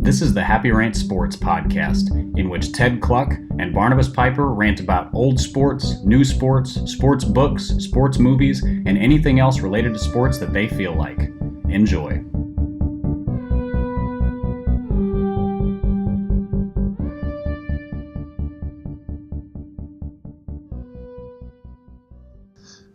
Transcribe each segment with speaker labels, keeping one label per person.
Speaker 1: This is the Happy Rant Sports podcast, in which Ted Cluck and Barnabas Piper rant about old sports, new sports, sports books, sports movies, and anything else related to sports that they feel like. Enjoy.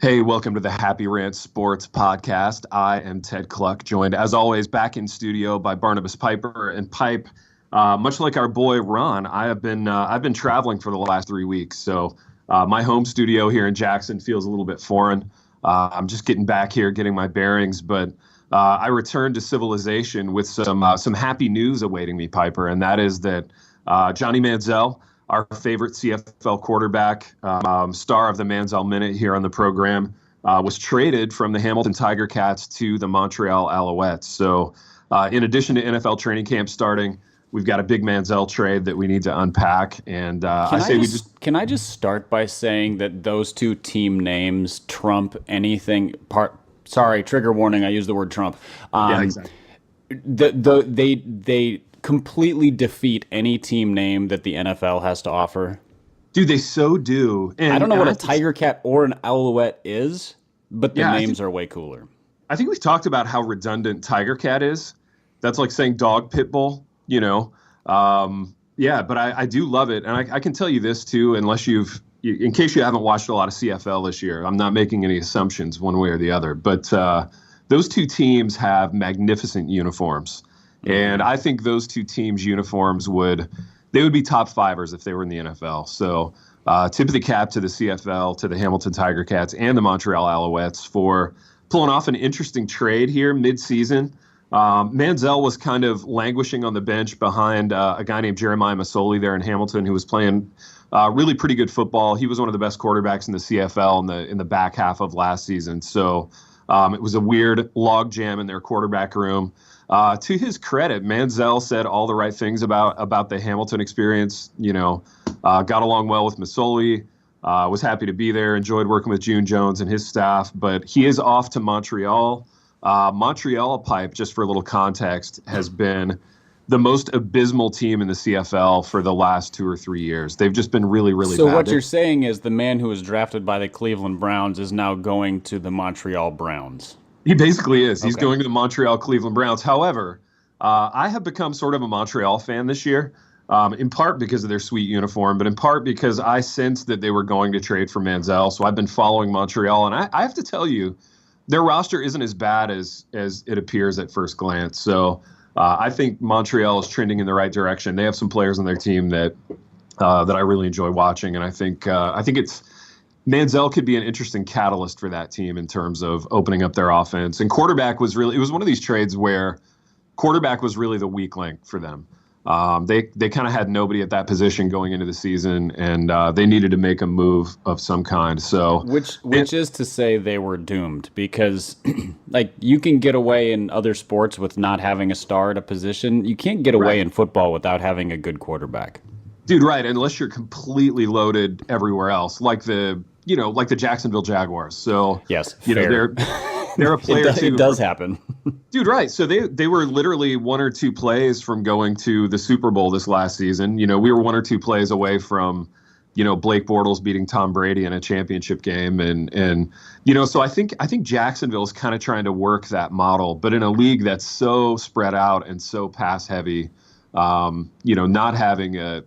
Speaker 2: Hey, welcome to the Happy Rant Sports podcast. I am Ted Cluck, joined as always back in studio by Barnabas Piper and Pipe. Much like our boy Ron, I've been traveling for the last 3 weeks, so my home studio here in Jackson feels a little bit foreign. I'm just getting back here, getting my bearings, but I returned to civilization with some happy news awaiting me, Piper, and that is that Johnny Manziel, our favorite CFL quarterback, star of the Manziel Minute here on the program, was traded from the Hamilton Tiger Cats to the Montreal Alouettes. So in addition to NFL training camp starting, we've got a big Manziel trade that we need to unpack. And
Speaker 1: Can I just start by saying that those two team names trump anything sorry, trigger warning, I used the word Trump.
Speaker 2: Yeah, exactly.
Speaker 1: They completely defeat any team name that the NFL has to offer.
Speaker 2: Dude, they so do. And
Speaker 1: I don't know what a Tiger Cat or an Alouette is, but the names are way cooler.
Speaker 2: I think we've talked about how redundant Tiger Cat is. That's like saying dog pit bull, you know. But I do love it. And I can tell you this too, in case you haven't watched a lot of CFL this year, I'm not making any assumptions one way or the other, but those two teams have magnificent uniforms. And I think those two teams' uniforms would be top fivers if they were in the NFL. So tip of the cap to the CFL, to the Hamilton Tiger Cats, and the Montreal Alouettes for pulling off an interesting trade here mid-season. Manziel was kind of languishing on the bench behind a guy named Jeremiah Masoli there in Hamilton, who was playing really pretty good football. He was one of the best quarterbacks in the CFL in the back half of last season. So it was a weird log jam in their quarterback room. To his credit, Manziel said all the right things about the Hamilton experience. You know, got along well with Masoli, was happy to be there, enjoyed working with June Jones and his staff. But he is off to Montreal. Montreal, Pipe, just for a little context, has been the most abysmal team in the CFL for the last 2 or 3 years. They've just been really, really bad.
Speaker 1: So what you're saying is the man who was drafted by the Cleveland Browns is now going to the Montreal Browns.
Speaker 2: He basically is. He's going to the Montreal Cleveland Browns. However, I have become sort of a Montreal fan this year, in part because of their sweet uniform, but in part because I sensed that they were going to trade for Manziel. So I've been following Montreal, and I have to tell you, their roster isn't as bad as it appears at first glance. So I think Montreal is trending in the right direction. They have some players on their team that I really enjoy watching, and I think Manziel could be an interesting catalyst for that team in terms of opening up their offense. And quarterback it was one of these trades where quarterback was really the weak link for them. They kind of had nobody at that position going into the season, and they needed to make a move of some kind. So
Speaker 1: which is to say they were doomed, because like you can get away in other sports with not having a star at a position. You can't get away in football without having a good quarterback. Dude,
Speaker 2: right, unless you're completely loaded everywhere else, like the Jacksonville Jaguars. So
Speaker 1: yes,
Speaker 2: they're a player too.
Speaker 1: It does happen.
Speaker 2: Dude, right. So they were literally 1 or 2 plays from going to the Super Bowl this last season. You know, we were 1 or 2 plays away from, Blake Bortles beating Tom Brady in a championship game. And so I think Jacksonville is kind of trying to work that model, but in a league that's so spread out and so pass heavy, not having a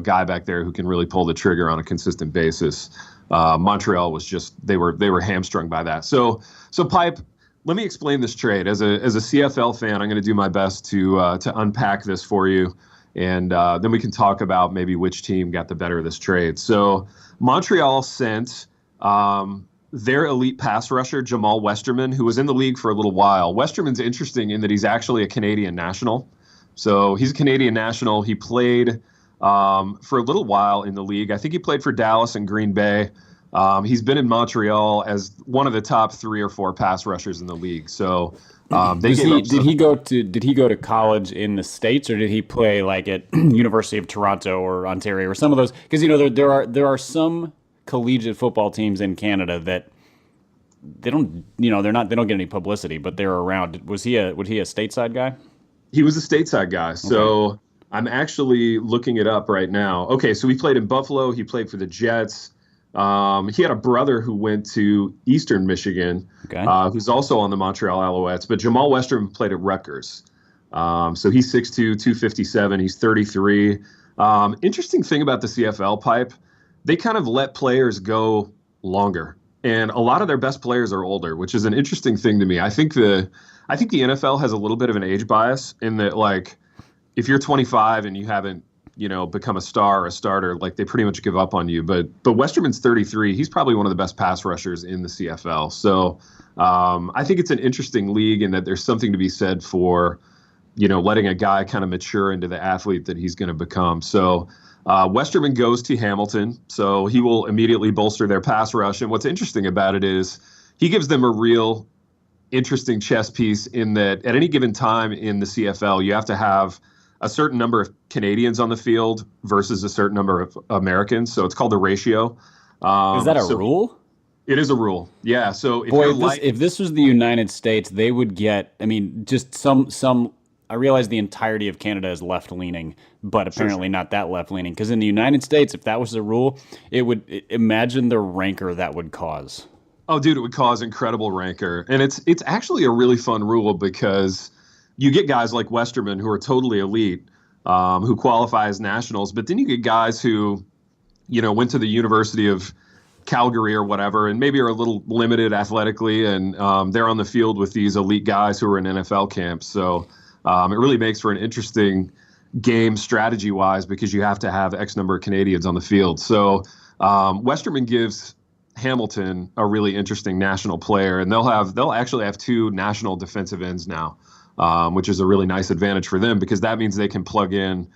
Speaker 2: guy back there who can really pull the trigger on a consistent basis. Montreal was they were hamstrung by that. So Pipe, let me explain this trade. As a CFL fan, I'm going to do my best to unpack this for you, and then we can talk about maybe which team got the better of this trade. So Montreal sent their elite pass rusher, Jamal Westerman, who was in the league for a little while. Westerman's interesting in that he's actually a Canadian national. So he's a Canadian national. He played for a little while in the league. I think he played for Dallas and Green Bay. He's been in Montreal as one of the top 3 or 4 pass rushers in the league. So did he go to college in the States, or did he play like at University of Toronto or Ontario or some of those? Because there are some collegiate football teams in Canada that they don't get any publicity, but they're around. Was he a stateside guy? He was a stateside guy. So I'm actually looking it up right now. Okay, so he played in Buffalo. He played for the Jets. He had a brother who went to Eastern Michigan, who's also on the Montreal Alouettes. But Jamal Westerman played at Rutgers. So he's 6'2", 257. He's 33. Interesting thing about the CFL pipe, they kind of let players go longer. And a lot of their best players are older, which is an interesting thing to me. I think the NFL has a little bit of an age bias in that, like, if you're 25 and you haven't, become a star or a starter, like, they pretty much give up on you. But Westerman's 33. He's probably one of the best pass rushers in the CFL. So I think it's an interesting league in that there's something to be said for, letting a guy kind of mature into the athlete that he's going to become. So Westerman goes to Hamilton, so he will immediately bolster their pass rush. And what's interesting about it is he gives them a real interesting chess piece in that at any given time in the CFL, you have to have a certain number of Canadians on the field versus a certain number of Americans. So it's called the ratio.
Speaker 3: Is that a rule?
Speaker 2: It is a rule. Yeah. So
Speaker 3: if this was the United States, they would get, just some. I realize the entirety of Canada is left-leaning, but apparently not that left-leaning. Because in the United States, if that was the rule, imagine the rancor that would cause.
Speaker 2: Oh, dude, it would cause incredible rancor. And it's actually a really fun rule because you get guys like Westerman who are totally elite, who qualify as nationals. But then you get guys who, went to the University of Calgary or whatever, and maybe are a little limited athletically, and they're on the field with these elite guys who are in NFL camps. So it really makes for an interesting game strategy-wise because you have to have X number of Canadians on the field. So Westerman gives Hamilton a really interesting national player, and they'll actually have two national defensive ends now, which is a really nice advantage for them because that means they can plug in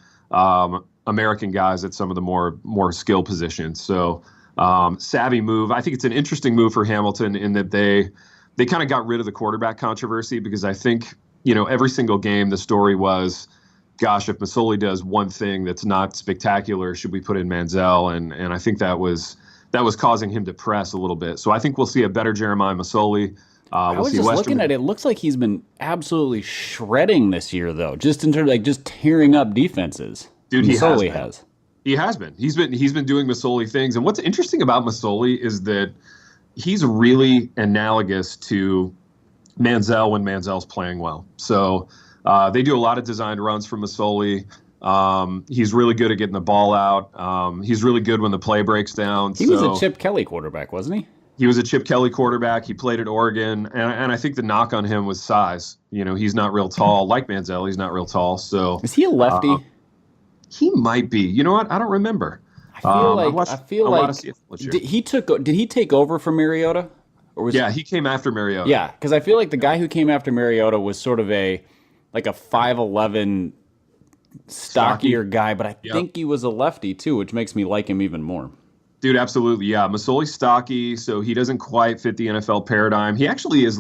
Speaker 2: American guys at some of the more skill positions. So savvy move. I think it's an interesting move for Hamilton in that they kind of got rid of the quarterback controversy because I think every single game, the story was, gosh, if Masoli does one thing that's not spectacular, should we put in Manziel? And I think that was causing him to press a little bit. So I think we'll see a better Jeremiah Masoli.
Speaker 3: I was just looking at it. It looks like he's been absolutely shredding this year, though, just in terms of just tearing up defenses.
Speaker 2: Dude,
Speaker 3: Masoli has.
Speaker 2: He has been. He's been doing Masoli things. And what's interesting about Masoli is that he's really analogous to Manziel when Manziel's playing well. So they do a lot of designed runs from Masoli. He's really good at getting the ball out. He's really good when the play breaks down.
Speaker 3: He was a Chip Kelly quarterback, wasn't he?
Speaker 2: He was a Chip Kelly quarterback. He played at Oregon. And I think the knock on him was size. He's not real tall. Like Manziel, he's not real tall. So
Speaker 3: is he a lefty?
Speaker 2: He might be. You know what? I don't remember.
Speaker 3: I feel like did he take over from Mariota?
Speaker 2: He came after Mariota.
Speaker 3: Yeah, because I feel like the guy who came after Mariota was sort of a 5'11", stockier guy, but I think he was a lefty too, which makes me like him even more.
Speaker 2: Dude, absolutely. Yeah, Masoli's stocky, so he doesn't quite fit the NFL paradigm. He actually is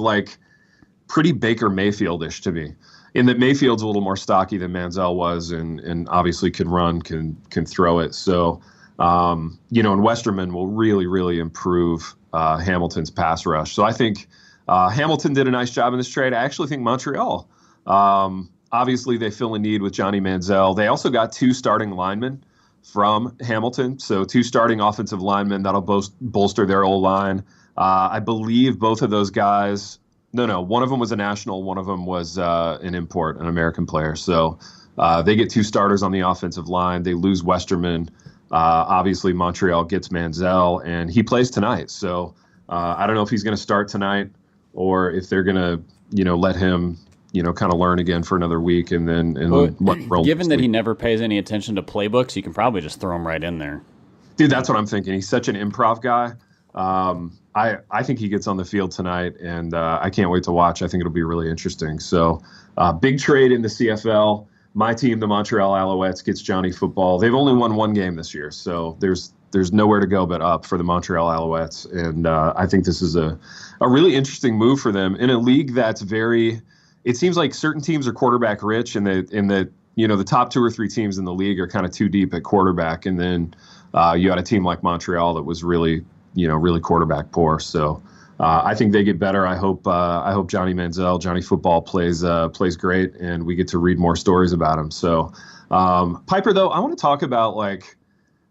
Speaker 2: pretty Baker Mayfield-ish to me, in that Mayfield's a little more stocky than Manziel was, and obviously can run, can throw it. So, and Westerman will really, really improve Hamilton's pass rush. So I think Hamilton did a nice job in this trade. I actually think Montreal, obviously they fill a need with Johnny Manziel. They also got two starting linemen from Hamilton. So two starting offensive linemen that'll bolster their O-line. I believe both of those guys, one of them was a national, one of them was an import, an American player. So they get two starters on the offensive line. They lose Westerman. Obviously, Montreal gets Manziel, and he plays tonight. So I don't know if he's going to start tonight or if they're going to, let him, kind of learn again for another week and then roll.
Speaker 3: Given that he never pays any attention to playbooks, you can probably just throw him right in there.
Speaker 2: Dude, that's what I'm thinking. He's such an improv guy. I think he gets on the field tonight, and I can't wait to watch. I think it'll be really interesting. So big trade in the CFL. My team, the Montreal Alouettes, gets Johnny Football. They've only won one game this year, so there's nowhere to go but up for the Montreal Alouettes. And I think this is a really interesting move for them in a league that's very – it seems like certain teams are quarterback rich, and the top two or three teams in the league are kind of too deep at quarterback. And then you had a team like Montreal that was really, really quarterback poor. So I think they get better. I hope Johnny Manziel, Johnny Football plays great, and we get to read more stories about him. So, Piper, though, I want to talk about like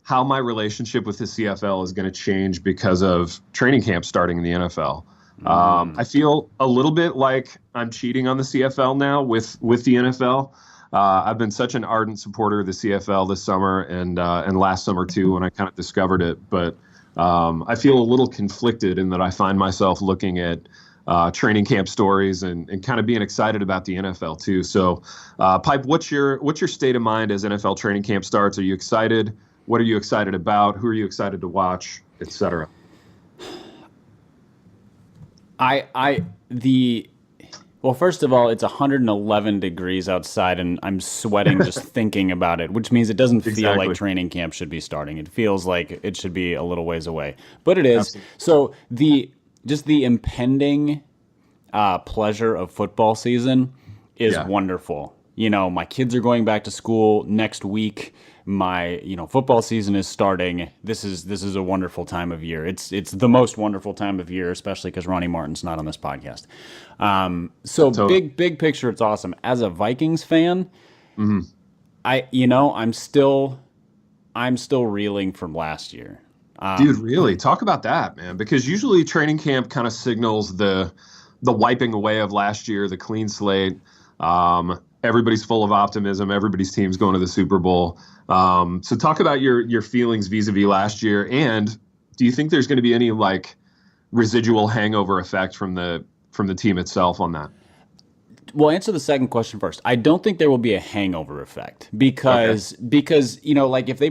Speaker 2: how my relationship with the CFL is going to change because of training camp starting in the NFL. I feel a little bit like I'm cheating on the CFL now with the NFL. I've been such an ardent supporter of the CFL this summer and last summer too when I kind of discovered it. But I feel a little conflicted in that I find myself looking at training camp stories and kind of being excited about the NFL too. So, Pipe, what's your state of mind as NFL training camp starts? Are you excited? What are you excited about? Who are you excited to watch, et cetera?
Speaker 3: Well, first of all, it's 111 degrees outside, and I'm sweating just thinking about it, which means it doesn't feel like training camp should be starting. It feels like it should be a little ways away, but it is. Absolutely. So the impending pleasure of football season is wonderful. You know, my kids are going back to school next week. My football season is starting. This is a wonderful time of year. It's the most wonderful time of year, especially because Ronnie Martin's not on this podcast. So big picture, it's awesome. As a Vikings fan, I'm still reeling from last year.
Speaker 2: Dude, really? Talk about that, man. Because usually training camp kind of signals the wiping away of last year, the clean slate. Everybody's full of optimism. Everybody's team's going to the Super Bowl. So talk about your feelings vis-a-vis last year, and do you think there's going to be any like residual hangover effect from the team itself on that?
Speaker 3: Well, answer the second question first. I don't think there will be a hangover effect because like if they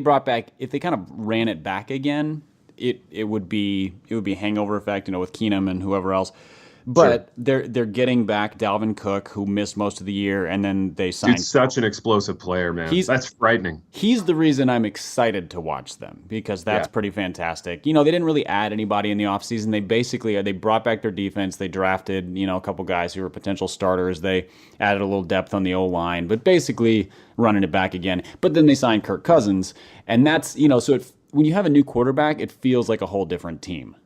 Speaker 3: kind of ran it back again, it would be hangover effect, with Keenum and whoever else. But they're getting back Dalvin Cook, who missed most of the year, and then they signed.
Speaker 2: He's such an explosive player, man. That's frightening.
Speaker 3: He's the reason I'm excited to watch them because that's pretty fantastic. They didn't really add anybody in the offseason. They brought back their defense. They drafted, a couple guys who were potential starters. They added a little depth on the O-line, but basically running it back again. But then they signed Kirk Cousins, and that's, so when you have a new quarterback, it feels like a whole different team.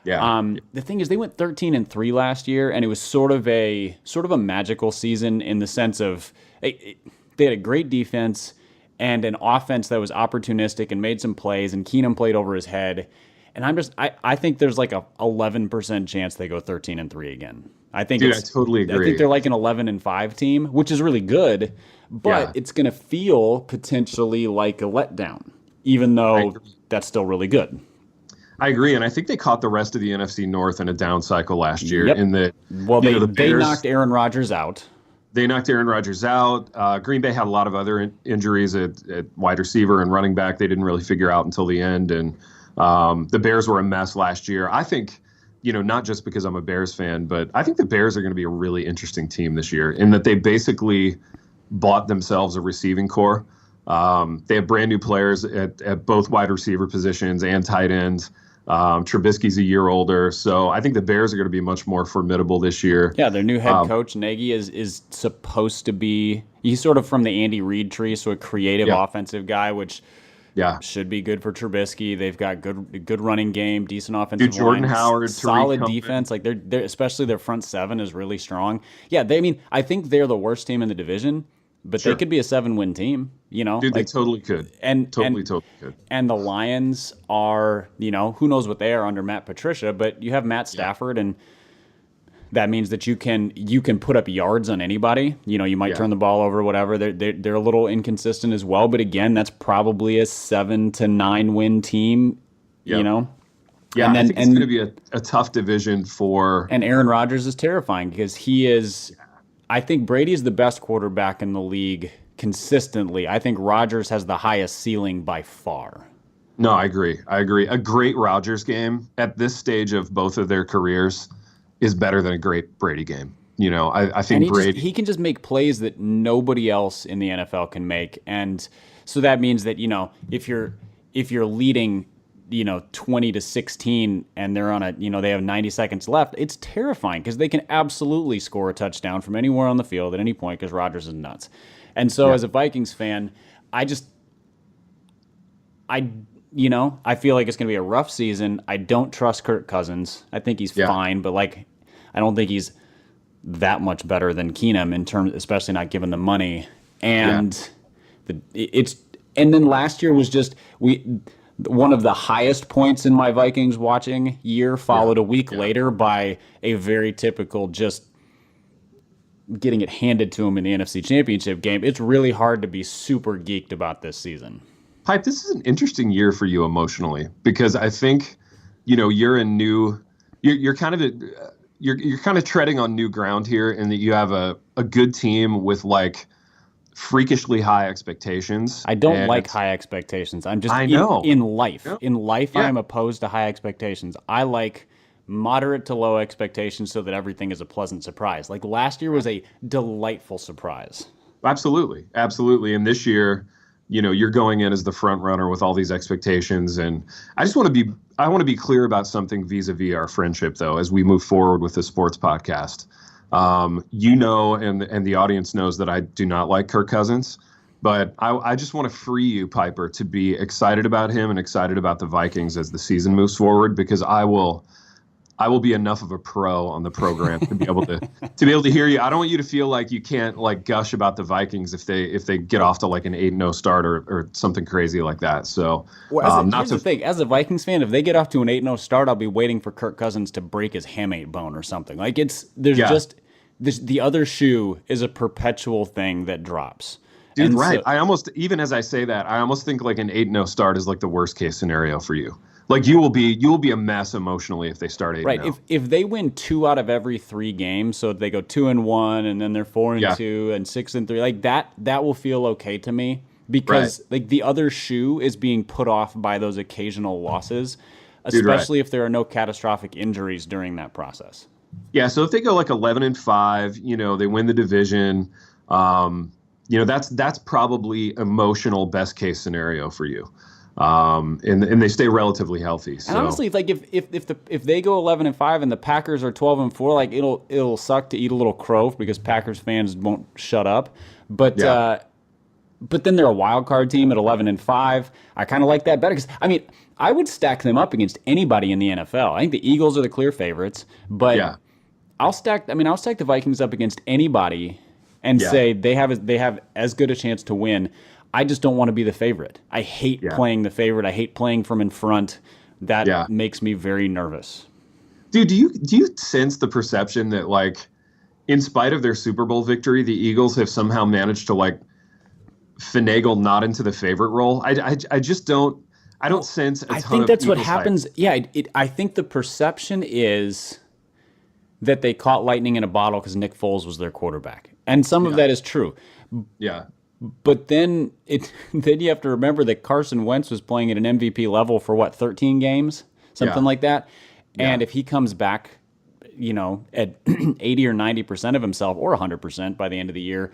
Speaker 2: Yeah.
Speaker 3: The thing is, they went 13-3 last year, and it was sort of a magical season in the sense of they had a great defense and an offense that was opportunistic and made some plays, and Keenum played over his head. And I think there's like a 11% chance they go 13-3 again. I totally agree. I think they're like an 11-5 team, which is really good, but it's going to feel potentially like a letdown, even though that's still really good.
Speaker 2: I agree, and I think they caught the rest of the NFC North in a down cycle last year.
Speaker 3: Yep.
Speaker 2: They
Speaker 3: knocked Aaron Rodgers out.
Speaker 2: They knocked Aaron Rodgers out. Green Bay had a lot of other injuries at wide receiver and running back. They didn't really figure out until the end, and the Bears were a mess last year. I think, not just because I'm a Bears fan, but I think the Bears are going to be a really interesting team this year in that they basically bought themselves a receiving core. They have brand new players at both wide receiver positions and tight ends. Trubisky's a year older, so I think the Bears are going to be much more formidable this year.
Speaker 3: Yeah, their new head coach, Nagy, is supposed to be, he's sort of from the Andy Reid tree, so a creative offensive guy, which should be good for Trubisky. They've got good running game, decent offensive line.
Speaker 2: Jordan Howard,
Speaker 3: solid defense. Like they're especially their front seven is really strong. Yeah, I think they're the worst team in the division. But they could be a 7-win team,
Speaker 2: Dude, they totally could. Totally could.
Speaker 3: And the Lions are, who knows what they are under Matt Patricia, but you have Matt Stafford, and that means that you can put up yards on anybody. You might turn the ball over, whatever. They're a little inconsistent as well, but again, that's probably a 7 to 9 win team.
Speaker 2: Yeah, and I think it's going to be a tough division for.
Speaker 3: And Aaron Rodgers is terrifying because he is. I think Brady is the best quarterback in the league consistently. I think Rodgers has the highest ceiling by far.
Speaker 2: No, I agree. A great Rodgers game at this stage of both of their careers is better than a great Brady game. I think Brady.
Speaker 3: He can just make plays that nobody else in the NFL can make. And so that means that, if you're leading 20-16 and they're on they have 90 seconds left, it's terrifying because they can absolutely score a touchdown from anywhere on the field at any point because Rodgers is nuts. And so as a Vikings fan, I feel like it's going to be a rough season. I don't trust Kirk Cousins. I think he's fine, but like, I don't think he's that much better than Keenum in terms, especially not given the money. And and then last year was just one of the highest points in my Vikings watching year, followed a week later by a very typical just getting it handed to him in the NFC Championship game. It's really hard to be super geeked about this season.
Speaker 2: Pipe, this is an interesting year for you emotionally because I think, you're kind of treading on new ground here, in that you have a good team with like freakishly high expectations.
Speaker 3: I don't like high expectations. I'm just in life. Yeah. In life, I am opposed to high expectations. I like moderate to low expectations so that everything is a pleasant surprise. Like last year was a delightful surprise.
Speaker 2: Absolutely. And this year, you're going in as the front runner with all these expectations. And I want to be clear about something vis-a-vis our friendship, though, as we move forward with the sports podcast. And the audience knows that I do not like Kirk Cousins, but I just want to free you, Piper, to be excited about him and excited about the Vikings as the season moves forward, because I will be enough of a pro on the program to be able to hear you. I don't want you to feel like you can't like gush about the Vikings if they get off to like an 8-0 start or something crazy like that. So
Speaker 3: here's the thing, as a Vikings fan, if they get off to an 8-0 start, I'll be waiting for Kirk Cousins to break his hamate bone or something. Like the other shoe is a perpetual thing that drops.
Speaker 2: Dude, and right. So, even as I say that, I almost think like an 8-0 start is like the worst case scenario for you. Like you will be a mess emotionally if they start 8-0.
Speaker 3: Right. If they win 2 out of every 3 games, so they go 2-1 and then they're 4-2 and 6-3, like that will feel okay to me, because like the other shoe is being put off by those occasional losses, especially if there are no catastrophic injuries during that process.
Speaker 2: Yeah. So if they go like 11-5, they win the division. That's probably emotional best case scenario for you. And they stay relatively healthy. So.
Speaker 3: And honestly, like if they go 11-5 and the Packers are 12-4, like it'll suck to eat a little crow because Packers fans won't shut up. But then they're a wild card team at 11-5. I kind of like that better, because I would stack them up against anybody in the NFL. I think the Eagles are the clear favorites, but I'll stack the Vikings up against anybody and say they have as good a chance to win. I just don't want to be the favorite. I hate playing the favorite. I hate playing from in front. That makes me very nervous.
Speaker 2: Dude, do you sense the perception that, like, in spite of their Super Bowl victory, the Eagles have somehow managed to like finagle not into the favorite role? I just don't. I don't sense a ton of.
Speaker 3: I think that's
Speaker 2: Eagles
Speaker 3: what happens.
Speaker 2: hype.
Speaker 3: Yeah, I think the perception is that they caught lightning in a bottle because Nick Foles was their quarterback, and some of that is true.
Speaker 2: Yeah.
Speaker 3: But then you have to remember that Carson Wentz was playing at an MVP level for 13 games, something like that. And if he comes back, at 80 or 90% of himself, or 100% by the end of the year,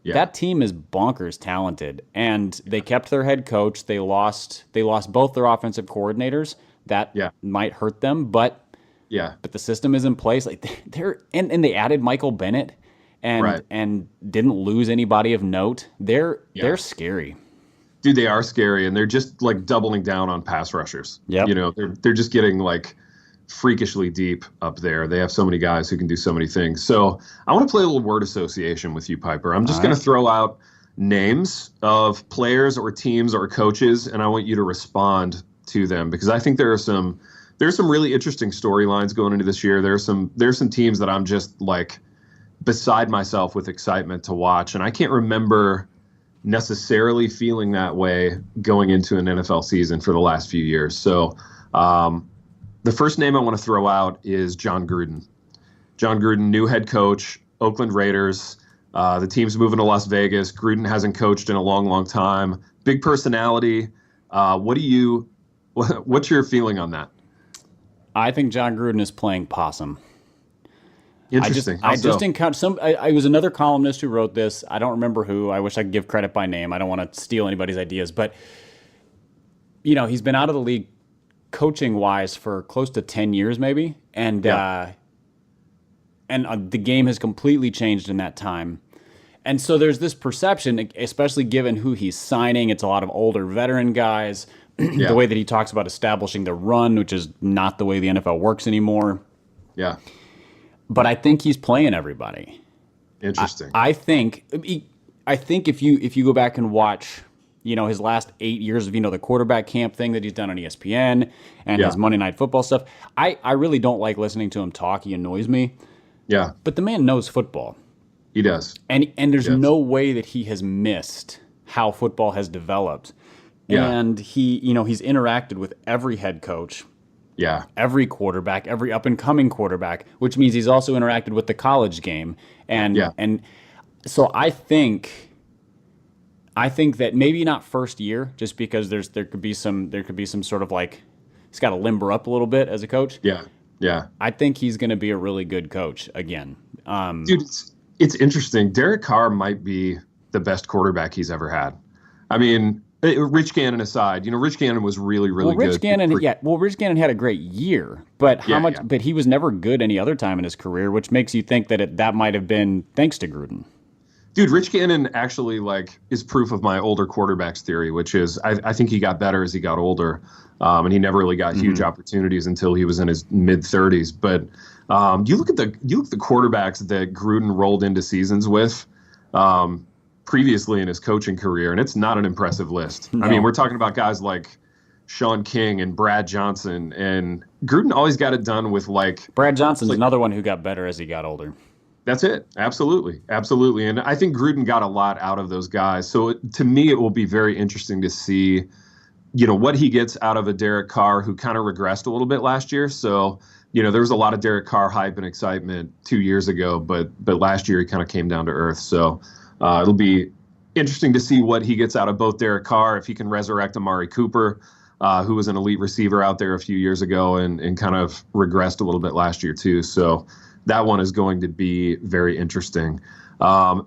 Speaker 3: that team is bonkers talented. And they kept their head coach. They lost both their offensive coordinators. That might hurt them, but the system is in place. Like and they added Michael Bennett. And didn't lose anybody of note. They're scary.
Speaker 2: Dude, they are scary, and they're just like doubling down on pass rushers.
Speaker 3: Yeah.
Speaker 2: They're just getting like freakishly deep up there. They have so many guys who can do so many things. So I want to play a little word association with you, Piper. I'm just going to throw out names of players or teams or coaches, and I want you to respond to them, because I think there's some really interesting storylines going into this year. There's some teams that I'm just like beside myself with excitement to watch. And I can't remember necessarily feeling that way going into an NFL season for the last few years. So the first name I want to throw out is John Gruden. John Gruden, new head coach, Oakland Raiders. The team's moving to Las Vegas. Gruden hasn't coached in a long, long time. Big personality. What's your feeling on that?
Speaker 3: I think John Gruden is playing possum.
Speaker 2: Interesting.
Speaker 3: I just encountered I was another columnist who wrote this. I don't remember who. I wish I could give credit by name. I don't want to steal anybody's ideas, but he's been out of the league coaching wise for close to 10 years, maybe, and the game has completely changed in that time. And so there's this perception, especially given who he's signing. It's a lot of older veteran guys, the way that he talks about establishing the run, which is not the way the NFL works anymore.
Speaker 2: Yeah.
Speaker 3: But I think he's playing everybody.
Speaker 2: Interesting.
Speaker 3: I think if you go back and watch, his last 8 years of, the quarterback camp thing that he's done on ESPN and his Monday Night Football stuff, I really don't like listening to him talk. He annoys me.
Speaker 2: Yeah.
Speaker 3: But the man knows football.
Speaker 2: He does.
Speaker 3: And there's no way that he has missed how football has developed.
Speaker 2: Yeah.
Speaker 3: And he's interacted with every head coach.
Speaker 2: Yeah.
Speaker 3: Every quarterback, every up-and-coming quarterback, which means he's also interacted with the college game. And so I think that maybe not first year, just because there could be some sort of like he's got to limber up a little bit as a coach.
Speaker 2: Yeah. Yeah.
Speaker 3: I think he's going to be a really good coach again.
Speaker 2: Dude, it's interesting. Derek Carr might be the best quarterback he's ever had. I mean, Rich Gannon aside, Rich Gannon was really, really good.
Speaker 3: Rich Gannon had a great year, but but he was never good any other time in his career, which makes you think that that might have been thanks to Gruden.
Speaker 2: Dude, Rich Gannon actually is proof of my older quarterbacks theory, which is I think he got better as he got older, and he never really got huge opportunities until he was in his mid-30s. But you look at the quarterbacks that Gruden rolled into seasons with previously in his coaching career, and it's not an impressive list. No. I mean, we're talking about guys like Sean King and Brad Johnson, and Gruden always got it done with
Speaker 3: Brad Johnson's another one who got better as he got older.
Speaker 2: That's it. Absolutely. Absolutely. And I think Gruden got a lot out of those guys. So to me, it will be very interesting to see, what he gets out of a Derek Carr who kind of regressed a little bit last year. So, there was a lot of Derek Carr hype and excitement 2 years ago, but last year he kind of came down to earth. So it'll be interesting to see what he gets out of both Derek Carr, if he can resurrect Amari Cooper, who was an elite receiver out there a few years ago and kind of regressed a little bit last year too. So that one is going to be very interesting.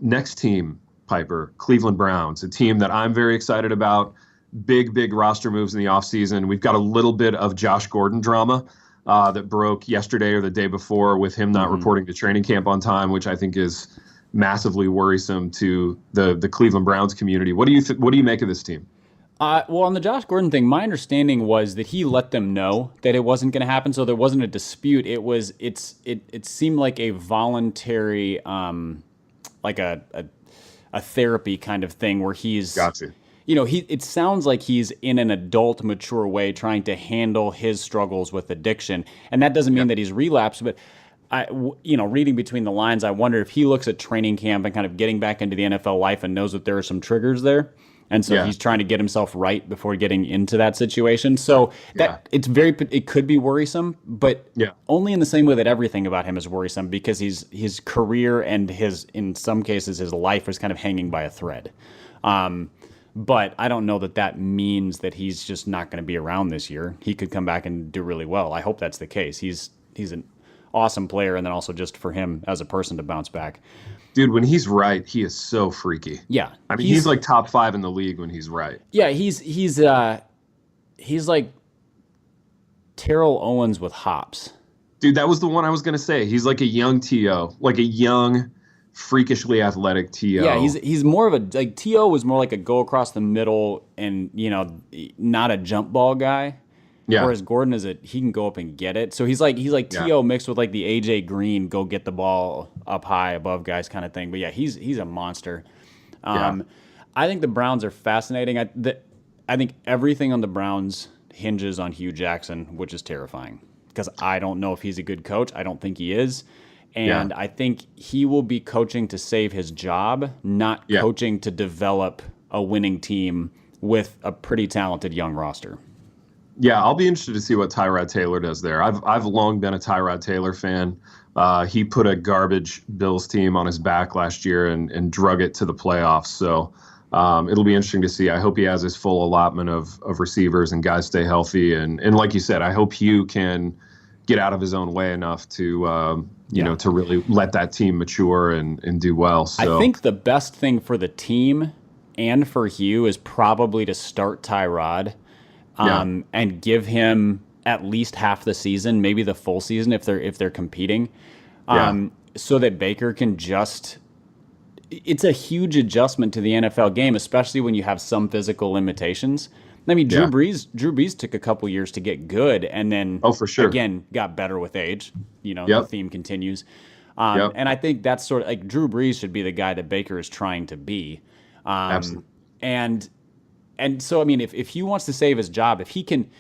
Speaker 2: Next team, Piper, Cleveland Browns, a team that I'm very excited about. Big roster moves in the offseason. We've got a little bit of Josh Gordon drama that broke yesterday or the day before with him not reporting to training camp on time, which I think is massively worrisome to the Cleveland Browns community. What do you make of this team?
Speaker 3: Well, on the Josh Gordon thing, my understanding was that he let them know that it wasn't going to happen, so there wasn't a dispute. It seemed like a voluntary, like a therapy kind of thing where he's.
Speaker 2: Gotcha.
Speaker 3: It sounds like he's in an adult, mature way trying to handle his struggles with addiction, and that doesn't mean that he's relapsed, but. Reading between the lines, I wonder if he looks at training camp and kind of getting back into the NFL life and knows that there are some triggers there. And so he's trying to get himself right before getting into that situation. So it could be worrisome, but only in the same way that everything about him is worrisome, because his career and in some cases, his life is kind of hanging by a thread. But I don't know that means that he's just not going to be around this year. He could come back and do really well. I hope that's the case. He's an awesome player, and then also just for him as a person to bounce back.
Speaker 2: Dude, when he's right, he is so freaky.
Speaker 3: Yeah.
Speaker 2: I mean, he's like top 5 in the league when he's right.
Speaker 3: Yeah, he's like Terrell Owens with hops.
Speaker 2: Dude, that was the one I was going to say. He's like a young T.O., like a young, freakishly athletic T.O.
Speaker 3: Yeah, he's more of a T.O. was more like a go across the middle and, not a jump ball guy. Yeah. Whereas Gordon he can go up and get it. So he's like T.O. mixed with like the A.J. Green, go get the ball up high above guys kind of thing. But yeah, he's a monster. I think the Browns are fascinating. I think everything on the Browns hinges on Hugh Jackson, which is terrifying, because I don't know if he's a good coach. I don't think he is. And I think he will be coaching to save his job, not coaching to develop a winning team with a pretty talented young roster.
Speaker 2: Yeah, I'll be interested to see what Tyrod Taylor does there. I've long been a Tyrod Taylor fan. He put a garbage Bills team on his back last year and drug it to the playoffs. So it'll be interesting to see. I hope he has his full allotment of receivers and guys stay healthy. And like you said, I hope Hugh can get out of his own way enough to to really let that team mature and do well. So
Speaker 3: I think the best thing for the team and for Hugh is probably to start Tyrod. And give him at least half the season, maybe the full season if they're competing, so that Baker can just. It's a huge adjustment to the NFL game, especially when you have some physical limitations. I mean, Drew Brees took a couple years to get good, and then
Speaker 2: for sure,
Speaker 3: again got better with age. The
Speaker 2: Yep.
Speaker 3: theme continues,
Speaker 2: Yep.
Speaker 3: and I think that's sort of like Drew Brees should be the guy that Baker is trying to be.
Speaker 2: Absolutely.
Speaker 3: And so I mean, if he wants to save his job, if he can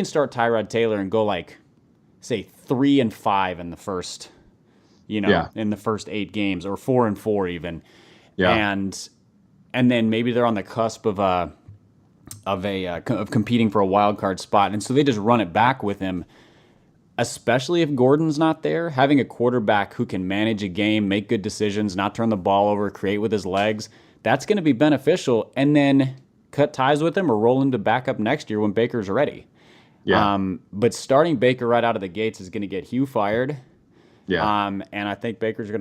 Speaker 3: start Tyrod Taylor and go like, say 3-5 in the first, in the first 8 games, or 4-4 even, and then maybe they're on the cusp of competing for a wild card spot, and so they just run it back with him. Especially if Gordon's not there, having a quarterback who can manage a game, make good decisions, not turn the ball over, create with his legs, that's going to be beneficial. And then cut ties with him or roll him to backup next year when Baker's ready.
Speaker 2: Yeah.
Speaker 3: But starting Baker right out of the gates is going to get Hugh fired.
Speaker 2: Yeah.
Speaker 3: And I think Baker's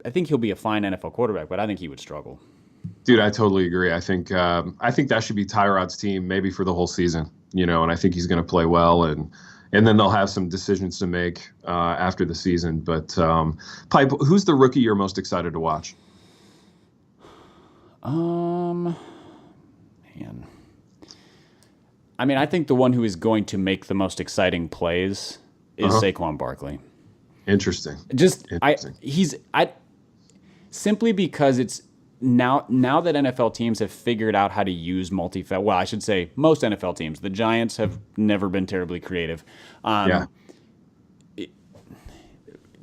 Speaker 3: I think he'll be a fine NFL quarterback, but I think he would struggle.
Speaker 2: Dude, I totally agree. I think that should be Tyrod's team maybe for the whole season, and I think he's going to play well, and then they'll have some decisions to make after the season. But Pipe, who's the rookie you're most excited to watch?
Speaker 3: Man. I mean, I think the one who is going to make the most exciting plays is Saquon Barkley.
Speaker 2: Interesting.
Speaker 3: Simply because it's now that NFL teams have figured out how to use well, I should say most NFL teams. The Giants have never been terribly creative.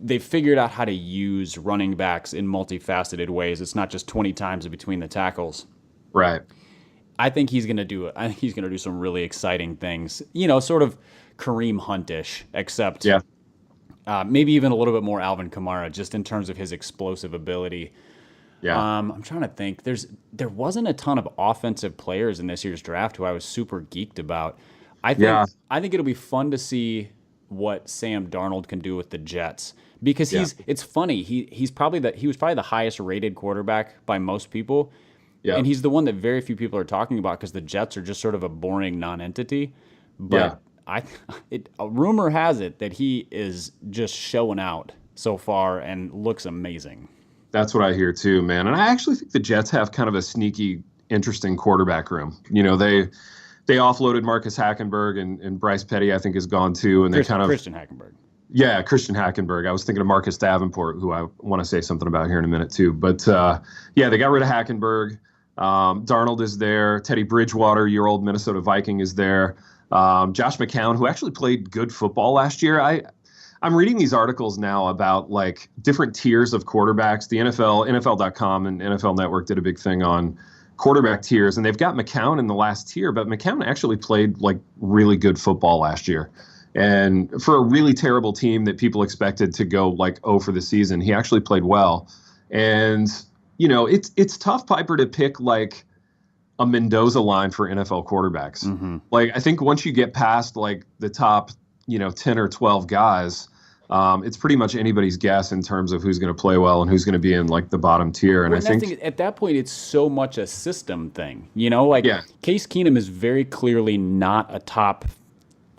Speaker 3: They've figured out how to use running backs in multifaceted ways. It's not just 20 times in between the tackles.
Speaker 2: Right.
Speaker 3: I think he's going to do some really exciting things. Sort of Kareem Hunt-ish, except maybe even a little bit more Alvin Kamara, just in terms of his explosive ability.
Speaker 2: Yeah.
Speaker 3: I'm trying to think. There wasn't a ton of offensive players in this year's draft who I was super geeked about. I think it'll be fun to see what Sam Darnold can do with the Jets, because it's funny. He was probably the highest rated quarterback by most people. Yeah. And he's the one that very few people are talking about because the Jets are just sort of a boring non-entity. But a rumor has it that he is just showing out so far and looks amazing.
Speaker 2: That's what I hear too, man. And I actually think the Jets have kind of a sneaky, interesting quarterback room. They offloaded Marcus Hackenberg, and Bryce Petty, I think, is gone too. And
Speaker 3: Christian Hackenberg.
Speaker 2: Yeah, Christian Hackenberg. I was thinking of Marcus Davenport, who I want to say something about here in a minute too. But they got rid of Hackenberg. Darnold is there. Teddy Bridgewater, your old Minnesota Viking, is there. Josh McCown, who actually played good football last year. I'm reading these articles now about like different tiers of quarterbacks. The NFL.com and NFL Network did a big thing on quarterback tiers, and they've got McCown in the last tier, but McCown actually played like really good football last year. And for a really terrible team that people expected to go like 0 for the season, he actually played well. And it's tough, Piper, to pick like a Mendoza line for NFL quarterbacks. Mm-hmm. Like, I think once you get past like the top, 10 or 12 guys, it's pretty much anybody's guess in terms of who's going to play well and who's going to be in like the bottom tier. And I think
Speaker 3: at that point, it's so much a system thing, Case Keenum is very clearly not a top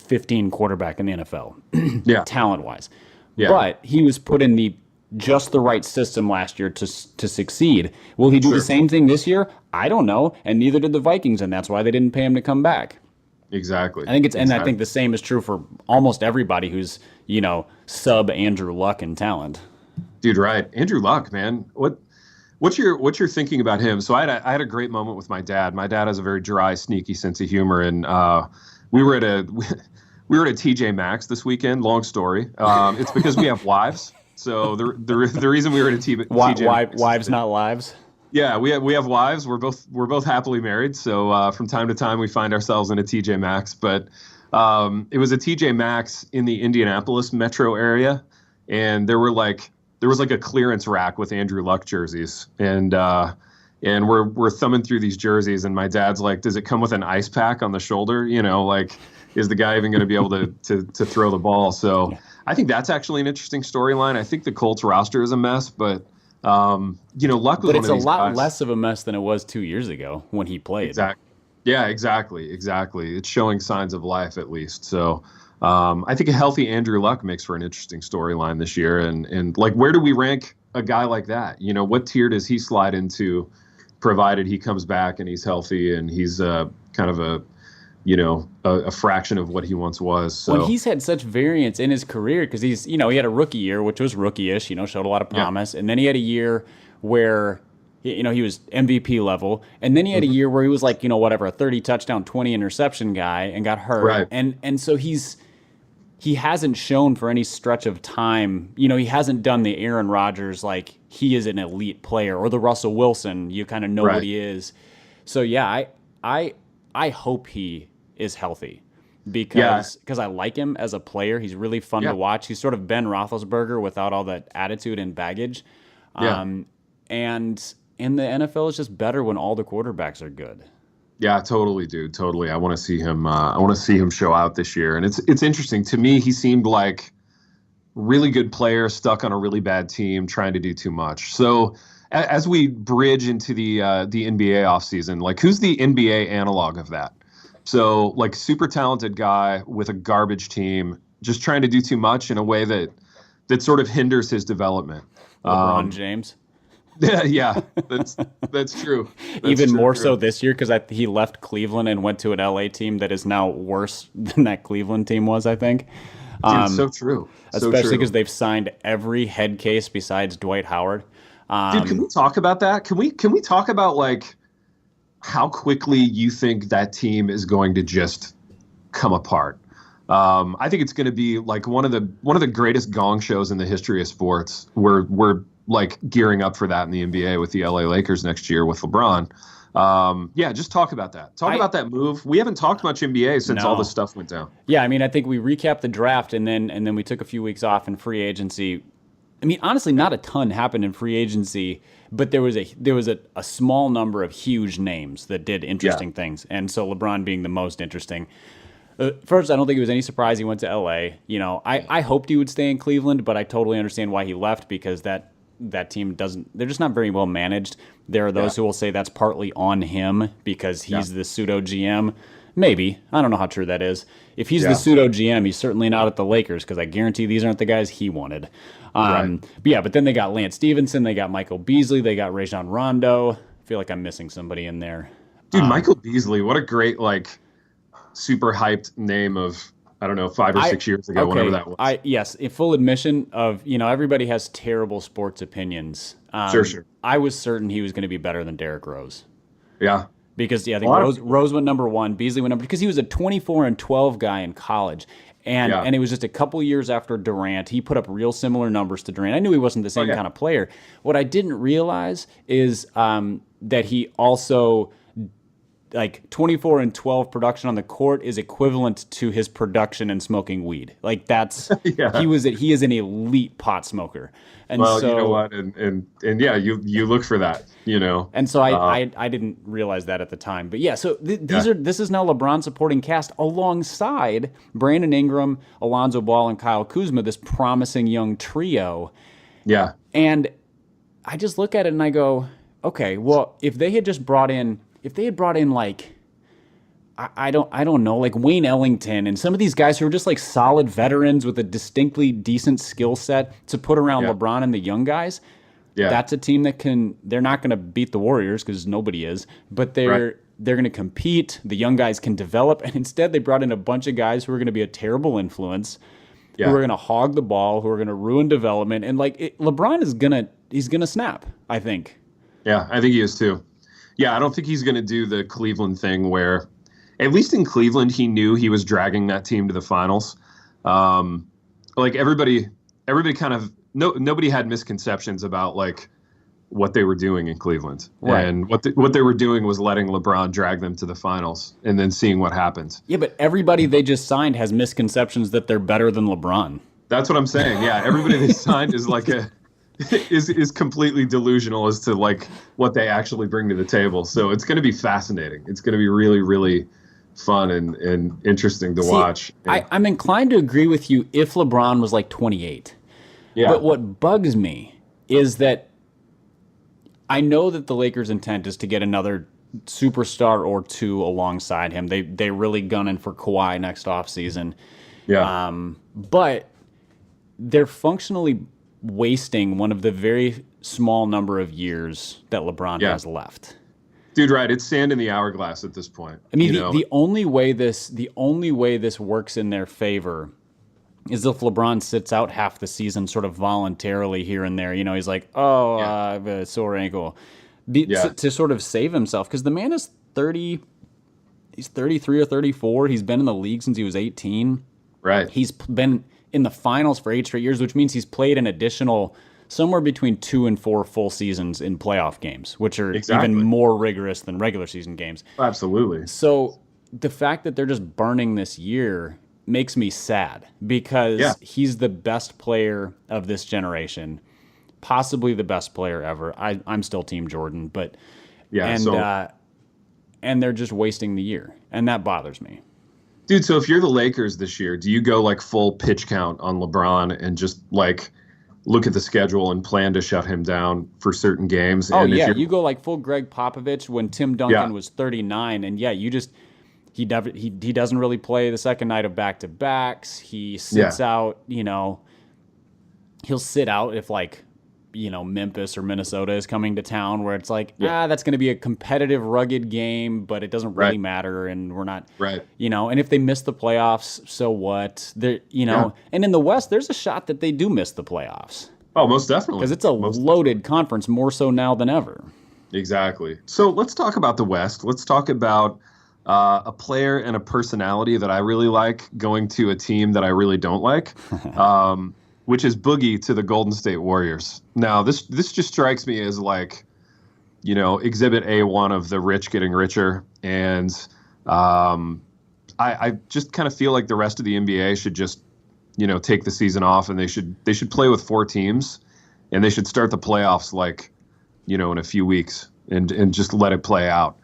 Speaker 3: 15 quarterback in the NFL, talent wise. Yeah. But he was put in just the right system last year to succeed. Will he do the same thing this year? I don't know, and neither did the Vikings, and that's why they didn't pay him to come back.
Speaker 2: Exactly.
Speaker 3: I think the same is true for almost everybody who's sub Andrew Luck in talent.
Speaker 2: Dude, right? Andrew Luck, man. What's your thinking about him? So I had a great moment with my dad. My dad has a very dry, sneaky sense of humor, and we were at a TJ Maxx this weekend. Long story. It's because we have wives. So the reason we were at a TJ Maxx,
Speaker 3: wives not lives.
Speaker 2: Yeah, we have wives. We're both happily married. So from time to time we find ourselves in a TJ Maxx. But it was a TJ Maxx in the Indianapolis metro area, and there was like a clearance rack with Andrew Luck jerseys, and we're thumbing through these jerseys, and my dad's like, "Does it come with an ice pack on the shoulder? Is the guy even going to be able to throw the ball?" So I think that's actually an interesting storyline. I think the Colts roster is a mess, but Luck was
Speaker 3: but it's
Speaker 2: one of these
Speaker 3: a lot
Speaker 2: guys.
Speaker 3: less of a mess than it was 2 years ago when he played.
Speaker 2: Exactly. Yeah, exactly. It's showing signs of life at least. So I think a healthy Andrew Luck makes for an interesting storyline this year. And like, where do we rank a guy like that? What tier does he slide into, provided he comes back and he's healthy and he's kind of a fraction of what he once was. So
Speaker 3: Well, he's had such variance in his career because he had a rookie year, which was rookie-ish, showed a lot of promise. And then he had a year where, he was MVP level. And then he had a year where he was like, whatever, a 30 touchdown, 20 interception guy and got hurt.
Speaker 2: Right.
Speaker 3: And so he hasn't shown for any stretch of time, he hasn't done the Aaron Rodgers, like he is an elite player, or the Russell Wilson, you kind of know what he is. So yeah, I hope he is healthy because I like him as a player. He's really fun to watch. He's sort of Ben Roethlisberger without all that attitude and baggage. And the NFL is just better when all the quarterbacks are good.
Speaker 2: Yeah, totally, dude. Totally. I want to see him. I want to see him show out this year. And it's interesting to me. He seemed like really good player stuck on a really bad team, trying to do too much. So as we bridge into the NBA offseason, like who's the NBA analog of that? So like super talented guy with a garbage team, just trying to do too much in a way that sort of hinders his development.
Speaker 3: LeBron James.
Speaker 2: Yeah, that's true. That's
Speaker 3: Even
Speaker 2: true,
Speaker 3: more so this year because he left Cleveland and went to an LA team that is now worse than that Cleveland team was, I think.
Speaker 2: Dude, so true.
Speaker 3: Especially because they've signed every head case besides Dwight Howard.
Speaker 2: Dude, can we talk about that? Can we talk about like how quickly you think that team is going to just come apart? I think it's going to be like one of the greatest gong shows in the history of sports. We're like gearing up for that in the NBA with the LA Lakers next year with LeBron. Just talk about that. Talk about that move. We haven't talked much NBA since all this stuff went down.
Speaker 3: Yeah, I mean, I think we recapped the draft and then we took a few weeks off in free agency. I mean, honestly, not a ton happened in free agency, but there was a small number of huge names that did interesting things, and so LeBron being the most interesting. First, I don't think it was any surprise he went to LA. I hoped he would stay in Cleveland, but I totally understand why he left because that team they're just not very well managed. There are those who will say that's partly on him because he's the pseudo GM. Maybe. I don't know how true that is. If he's the pseudo GM, he's certainly not at the Lakers because I guarantee these aren't the guys he wanted. But then they got Lance Stevenson, they got Michael Beasley, they got Rajon Rondo. I feel like I'm missing somebody in there.
Speaker 2: Dude, Michael Beasley, what a great super hyped name of, I don't know, 5 or 6 years ago, whenever that was.
Speaker 3: Yes, in full admission of, everybody has terrible sports opinions.
Speaker 2: Sure.
Speaker 3: I was certain he was going to be better than Derrick Rose.
Speaker 2: Yeah.
Speaker 3: Because, I think Rose went number 1, Beasley went number 2, because he was a 24-12 guy in college. And it was just a couple years after Durant. He put up real similar numbers to Durant. I knew he wasn't the same kind of player. What I didn't realize is that he also... 24-12 production on the court is equivalent to his production in smoking weed. Like that's he is an elite pot smoker. And
Speaker 2: so, you know what, and you look for that,
Speaker 3: And so I didn't realize that at the time. But so this is now LeBron supporting cast alongside Brandon Ingram, Alonzo Ball, and Kyle Kuzma, this promising young trio.
Speaker 2: Yeah.
Speaker 3: And I just look at it and I go, okay, well, if they had brought in like, I don't know, like Wayne Ellington and some of these guys who are just like solid veterans with a distinctly decent skill set to put around LeBron and the young guys, that's a team that they're not going to beat the Warriors because nobody is, but they're going to compete. The young guys can develop, and instead they brought in a bunch of guys who are going to be a terrible influence, who are going to hog the ball, who are going to ruin development, and LeBron is going to snap, I think.
Speaker 2: Yeah, I think he is too. Yeah, I don't think he's going to do the Cleveland thing where, at least in Cleveland, he knew he was dragging that team to the finals. Everybody kind of nobody had misconceptions about what they were doing in Cleveland, and what they were doing was letting LeBron drag them to the finals and then seeing what happens.
Speaker 3: Yeah, but everybody they just signed has misconceptions that they're better than LeBron.
Speaker 2: That's what I'm saying. Yeah, everybody they signed is is completely delusional as to what they actually bring to the table. So it's going to be fascinating. It's going to be really, really fun and interesting to watch.
Speaker 3: I'm inclined to agree with you if LeBron was 28. Yeah. But what bugs me is that I know that the Lakers' intent is to get another superstar or two alongside him. They really gunning for Kawhi next offseason.
Speaker 2: Yeah.
Speaker 3: But they're functionally wasting one of the very small number of years that LeBron has left.
Speaker 2: Dude, right? It's sand in the hourglass at this point.
Speaker 3: I mean, the only way this works in their favor is if LeBron sits out half the season sort of voluntarily here and there. He's like, I have a sore ankle. To sort of save himself, because the man is 30. He's 33 or 34. He's been in the league since he was 18.
Speaker 2: Right.
Speaker 3: He's been in the finals for 8 straight years, which means he's played an additional somewhere between 2 and 4 full seasons in playoff games, which are even more rigorous than regular season games.
Speaker 2: Absolutely.
Speaker 3: So the fact that they're just burning this year makes me sad, because he's the best player of this generation, possibly the best player ever. I'm still Team Jordan, but and they're just wasting the year, and that bothers me.
Speaker 2: Dude, so if you're the Lakers this year, do you go like full pitch count on LeBron and just like look at the schedule and plan to shut him down for certain games?
Speaker 3: Oh, and you go like full Greg Popovich when Tim Duncan was 39, and he doesn't really play the second night of back-to-backs. He sits out, he'll sit out if like, Memphis or Minnesota is coming to town, where it's like, that's going to be a competitive, rugged game, but it doesn't really matter, and we're not, and if they miss the playoffs, so what? And in the West, there's a shot that they do miss the playoffs.
Speaker 2: Oh, most definitely.
Speaker 3: Because it's a loaded conference, more so now than ever.
Speaker 2: Exactly. So let's talk about the West. Let's talk about a player and a personality that I really like going to a team that I really don't like. Which is Boogie to the Golden State Warriors. Now, this just strikes me as like, Exhibit A1 of the rich getting richer. And I just kind of feel like the rest of the NBA should just, take the season off, and they should play with 4 teams, and they should start the playoffs like, in a few weeks and just let it play out.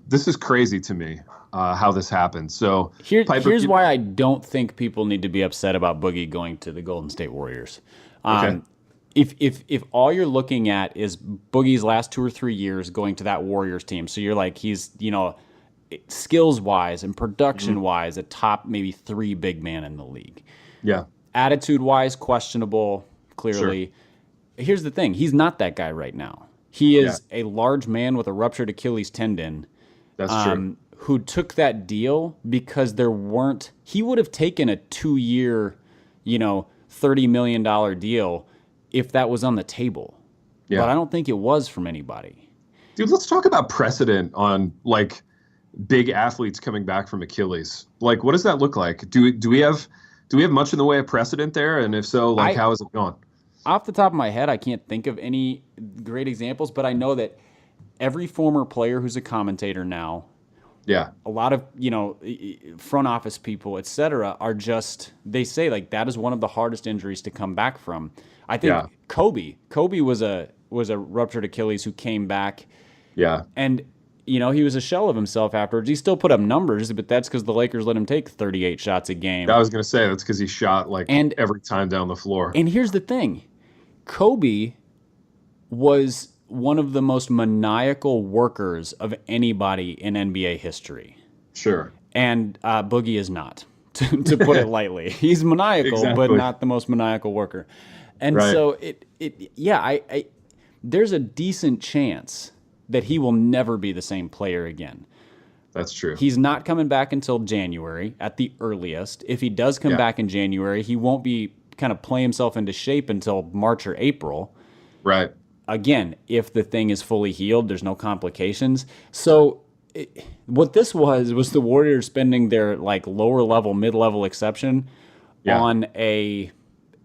Speaker 2: This is crazy to me. How this happened. So
Speaker 3: here's why I don't think people need to be upset about Boogie going to the Golden State Warriors. If all you're looking at is Boogie's last 2 or 3 years going to that Warriors team, so you're like, he's skills wise and production wise a top maybe 3 big man in the league.
Speaker 2: Yeah.
Speaker 3: Attitude wise, questionable. Clearly, here's the thing: he's not that guy right now. He is a large man with a ruptured Achilles tendon.
Speaker 2: That's true.
Speaker 3: Who took that deal because he would have taken a 2-year, $30 million deal if that was on the table. Yeah. But I don't think it was from anybody.
Speaker 2: Dude, let's talk about precedent on like big athletes coming back from Achilles. Like, what does that look like? Do we have much in the way of precedent there? And if so, like, how has it gone?
Speaker 3: Off the top of my head, I can't think of any great examples, but I know that every former player who's a commentator now, a lot of, front office people, et cetera, are just, they say like that is one of the hardest injuries to come back from. I think Kobe was a ruptured Achilles who came back. Yeah. And, he was a shell of himself afterwards. He still put up numbers, but that's because the Lakers let him take 38 shots a game.
Speaker 2: I was going to say that's because he shot every time down the floor.
Speaker 3: And here's the thing. Kobe was one of the most maniacal workers of anybody in NBA history. Sure. And Boogie is not, to put it lightly. He's maniacal, but not the most maniacal worker. And so there's a decent chance that he will never be the same player again.
Speaker 2: That's true.
Speaker 3: He's not coming back until January at the earliest. If he does come back in January, he won't be kind of play himself into shape until March or April. Right. Again, if the thing is fully healed, there's no complications. So what this was the Warriors spending their like lower level, mid-level exception on a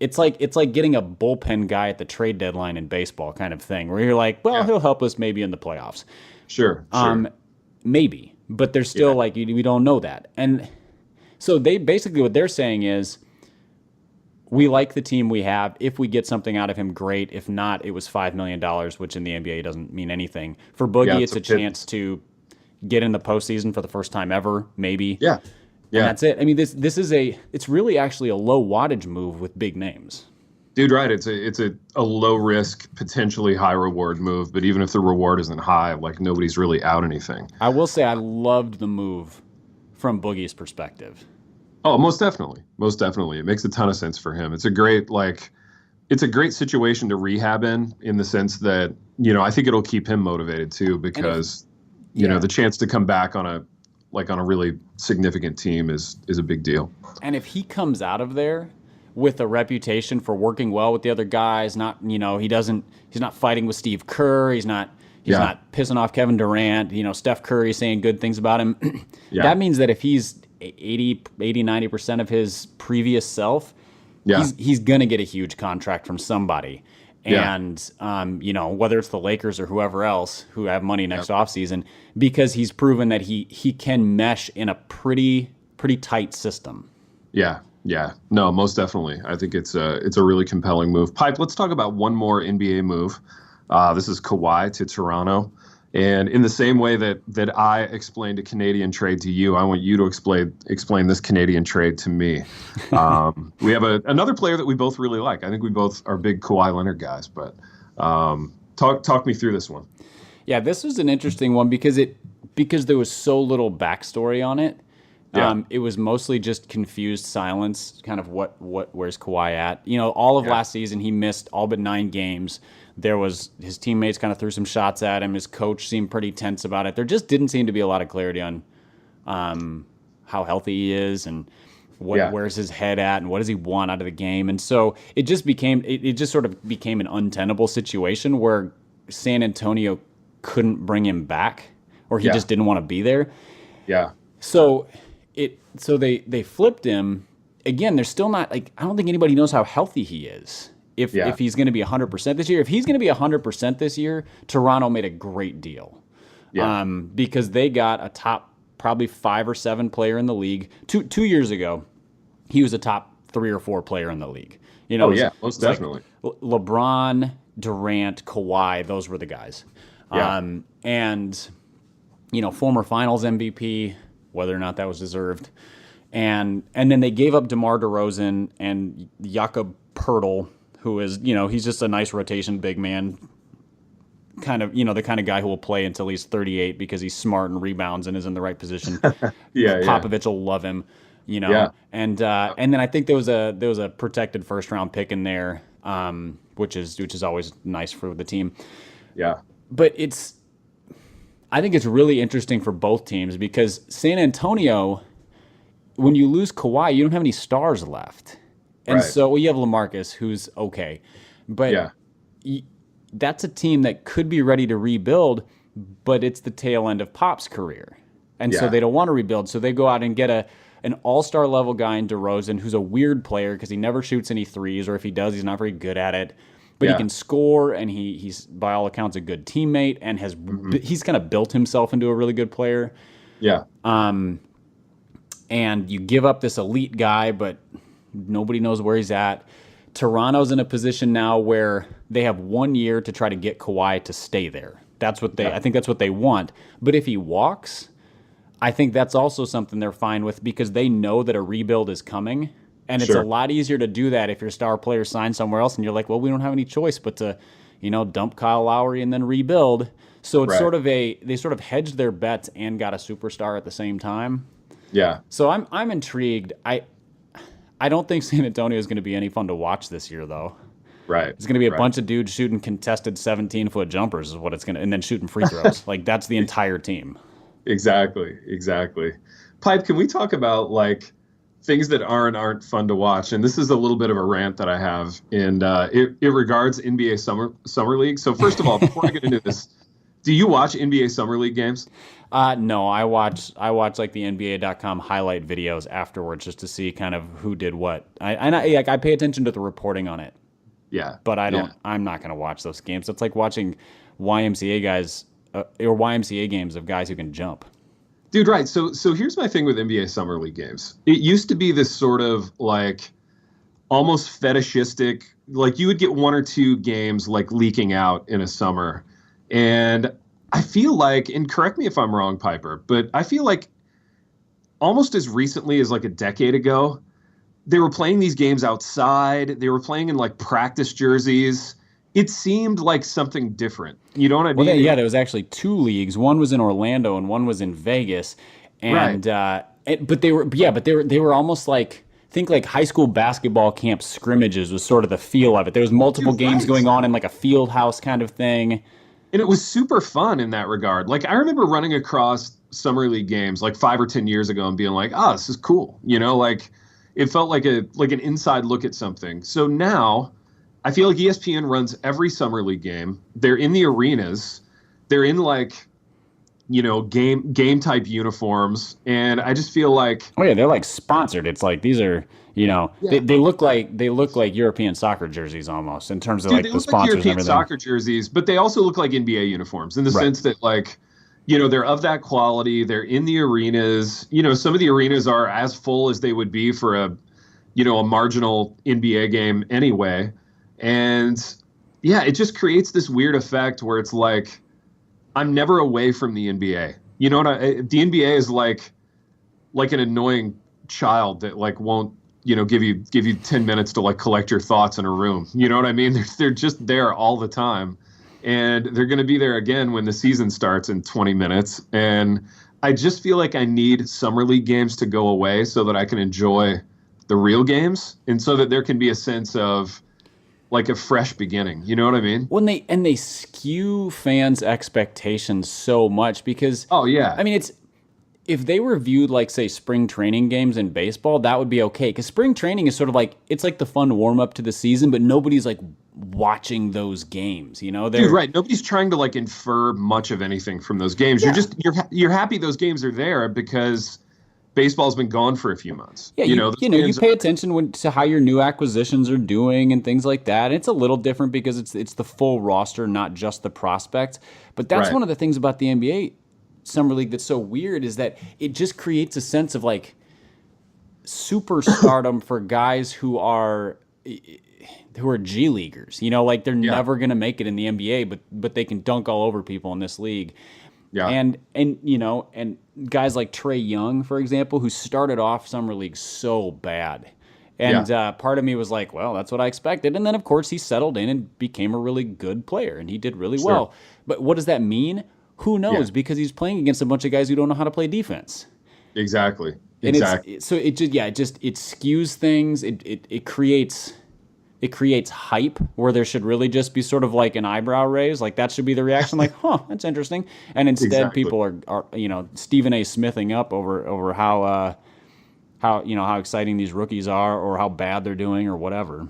Speaker 3: it's like getting a bullpen guy at the trade deadline in baseball kind of thing, where you're like, well, he'll help us maybe in the playoffs. Sure. Maybe, but there's still like we don't know that. And so they basically what they're saying is, we like the team we have. If we get something out of him, great. If not, it was $5 million, which in the NBA doesn't mean anything. For Boogie, it's a chance to get in the postseason for the first time ever, maybe. Yeah. And that's it. I mean, it's really actually a low wattage move with big names.
Speaker 2: Dude, right. It's a low risk, potentially high reward move. But even if the reward isn't high, like nobody's really out anything.
Speaker 3: I will say I loved the move from Boogie's perspective.
Speaker 2: Oh, most definitely. Most definitely. It makes a ton of sense for him. It's a great situation to rehab in the sense that, I think it'll keep him motivated too, because the chance to come back on a really significant team is a big deal.
Speaker 3: And if he comes out of there with a reputation for working well with the other guys, not, he's not fighting with Steve Kerr, he's not pissing off Kevin Durant, Steph Curry saying good things about him. That means that if he's 90% of his previous self, he's going to get a huge contract from somebody. And, whether it's the Lakers or whoever else who have money next offseason, because he's proven that he can mesh in a pretty tight system. Yeah.
Speaker 2: Yeah. No, most definitely. I think it's a really compelling move. Pipe, let's talk about one more NBA move. This is Kawhi to Toronto. And in the same way that I explained a Canadian trade to you, I want you to explain this Canadian trade to me. We have another player that we both really like. I think we both are big Kawhi Leonard guys, but talk me through this one.
Speaker 3: Yeah, this was an interesting one because there was so little backstory on it. It was mostly just confused silence, kind of where's Kawhi at? All of last season he missed all but 9 games. His teammates kind of threw some shots at him. His coach seemed pretty tense about it. There just didn't seem to be a lot of clarity on how healthy he is and where's his head at and what does he want out of the game. And so it just sort of became an untenable situation where San Antonio couldn't bring him back, or he just didn't want to be there.
Speaker 2: Yeah.
Speaker 3: So they flipped him. Again, there's still not, I don't think anybody knows how healthy he is. If he's going to be 100% this year. If he's going to be 100% this year, Toronto made a great deal. Because they got a top probably 5 or 7 player in the league. 2 years ago, he was a top 3 or 4 player in the league.
Speaker 2: Most definitely.
Speaker 3: Like LeBron, Durant, Kawhi, those were the guys. And former Finals MVP, whether or not that was deserved. And then they gave up DeMar DeRozan and Jakob Poeltl, who is, he's just a nice rotation big man, kind of, the kind of guy who will play until he's 38 because he's smart and rebounds and is in the right position. Popovich will love him, And then I think there was a protected first round pick in there, which is always nice for the team.
Speaker 2: Yeah.
Speaker 3: But I think it's really interesting for both teams because San Antonio, when you lose Kawhi, you don't have any stars left. And so you have LaMarcus, who's okay. But that's a team that could be ready to rebuild, but it's the tail end of Pop's career. And so they don't want to rebuild. So they go out and get an all-star level guy in DeRozan, who's a weird player because he never shoots any threes, or if he does, he's not very good at it. But he can score, and he's, by all accounts, a good teammate, and he's kind of built himself into a really good player.
Speaker 2: Yeah.
Speaker 3: And you give up this elite guy, but nobody knows where he's at. Toronto's in a position now where they have 1 year to try to get Kawhi to stay there. I think that's what they want. But if he walks, I think that's also something they're fine with because they know that a rebuild is coming. And it's a lot easier to do that if your star player signs somewhere else and you're like, well, we don't have any choice but to, dump Kyle Lowry and then rebuild. So it's they sort of hedged their bets and got a superstar at the same time.
Speaker 2: Yeah.
Speaker 3: So I'm intrigued. I don't think San Antonio is going to be any fun to watch this year, though.
Speaker 2: Right.
Speaker 3: It's going to be a bunch of dudes shooting contested 17-foot jumpers is what it's going to, and then shooting free throws. That's the entire team.
Speaker 2: Exactly. Pipe, can we talk about things that aren't fun to watch? And this is a little bit of a rant that I have, and it regards NBA Summer League. So first of all, before I get into this, do you watch NBA Summer League games?
Speaker 3: No, I watch the NBA.com highlight videos afterwards just to see kind of who did what. I pay attention to the reporting on it.
Speaker 2: Yeah.
Speaker 3: But I'm not going to watch those games. It's like watching YMCA guys or YMCA games of guys who can jump.
Speaker 2: Dude, right. So here's my thing with NBA Summer League games. It used to be this sort of almost fetishistic, you would get 1 or 2 games leaking out in a summer. And I feel and correct me if I'm wrong, Piper, but I feel almost as recently as a decade ago, they were playing these games outside. They were playing in practice jerseys. It seemed like something different. You know what I mean?
Speaker 3: Well, there was actually 2 leagues. One was in Orlando and one was in Vegas. And but they were almost think high school basketball camp scrimmages was sort of the feel of it. There was multiple games going on in a field house kind of thing.
Speaker 2: And it was super fun in that regard. Like I remember running across summer league games like 5 or 10 years ago and being like, "Oh, this is cool." Like it felt like an inside look at something. So now I feel like ESPN runs every summer league game. They're in the arenas. They're in like game type uniforms, and I just feel like
Speaker 3: oh yeah, they're like sponsored. It's like these are they look like European soccer jerseys almost in terms of like the sponsors
Speaker 2: like
Speaker 3: and
Speaker 2: European
Speaker 3: everything.
Speaker 2: soccer jerseys, but they also look like NBA uniforms in the sense that like they're of that quality. They're in the arenas. Some of the arenas are as full as they would be for a marginal NBA game anyway, and yeah, it just creates this weird effect where it's like I'm never away from the NBA. The NBA is like an annoying child that like won't, give you 10 minutes to like collect your thoughts in a room. You know what I mean? They're just there all the time. And they're going to be there again when the season starts in 20 minutes. And I just feel like I need summer league games to go away so that I can enjoy the real games and so that there can be a sense of like a fresh beginning. You know what I mean?
Speaker 3: When they skew fans' expectations so much because
Speaker 2: oh yeah,
Speaker 3: I mean if they were viewed like say spring training games in baseball, that would be okay because spring training is sort of like it's like the fun warm up to the season, but nobody's like watching those games.
Speaker 2: Dude, right? Nobody's trying to like infer much of anything from those games.
Speaker 3: Yeah.
Speaker 2: You're happy those games are there because baseball's been gone for a few months.
Speaker 3: Yeah, you pay attention to how your new acquisitions are doing and things like that. And it's a little different because it's the full roster, not just the prospects. But that's one of the things about the NBA Summer League that's so weird is that it just creates a sense of like superstardom for guys who are G leaguers. Like they're never going to make it in the NBA, but they can dunk all over people in this league.
Speaker 2: Yeah.
Speaker 3: And guys like Trae Young, for example, who started off summer league so bad. And part of me was like, well, that's what I expected. And then, of course, he settled in and became a really good player, and he did really well. But what does that mean? Who knows? Yeah. Because he's playing against a bunch of guys who don't know how to play defense.
Speaker 2: Exactly.
Speaker 3: And it skews things. It creates hype where there should really just be sort of like an eyebrow raise. Like that should be the reaction. Like, that's interesting. And instead people are Stephen A. Smithing up over how exciting these rookies are or how bad they're doing or whatever.